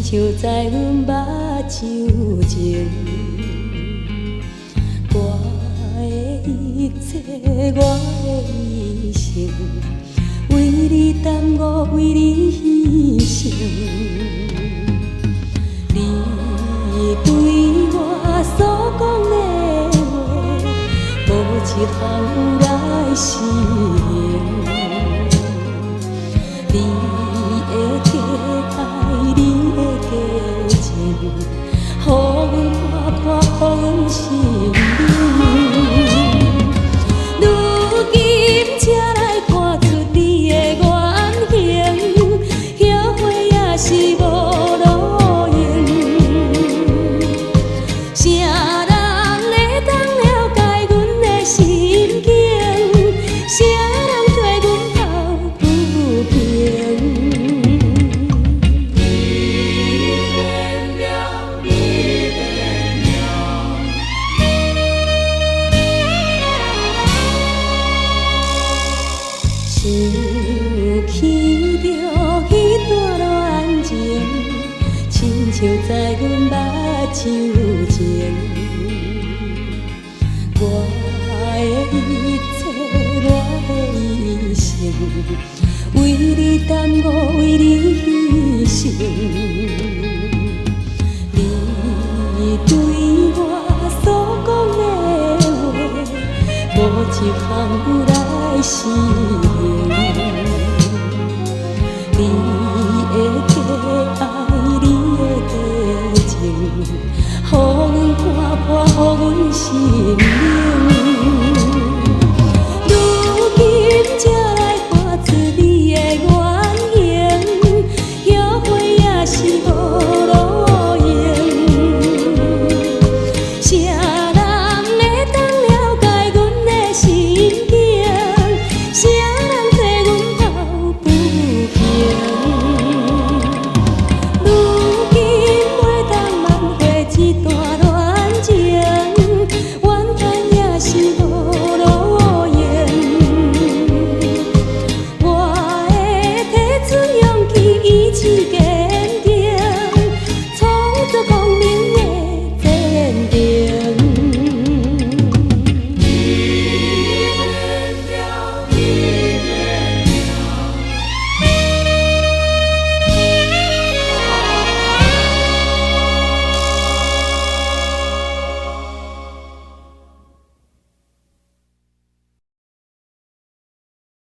像在阮目睭前，我的一切，我的一生，为你耽误，为你牺牲。你对我所讲的话，无一项有来实行。你的假爱，你的假情，予阮看破，予阮心冷。如今才来看出你的原形，后悔也是无路用。啥人会当了解阮的心境？啥人替阮抱不平？想起着彼段恋情，亲像在阮目睭前。我的一切，我的一生，为你耽误，为你牺牲。你对我所讲的话，无一项有来实行。你的假爱，你的假情，予阮看破，予阮心冷。如今才来看出你的原形，后悔也是无路用。啥人会当了解阮的心境？啥人替阮抱不平？如今袂当挽回一段恋情，怨叹也是无路用。我会提出勇气，一起。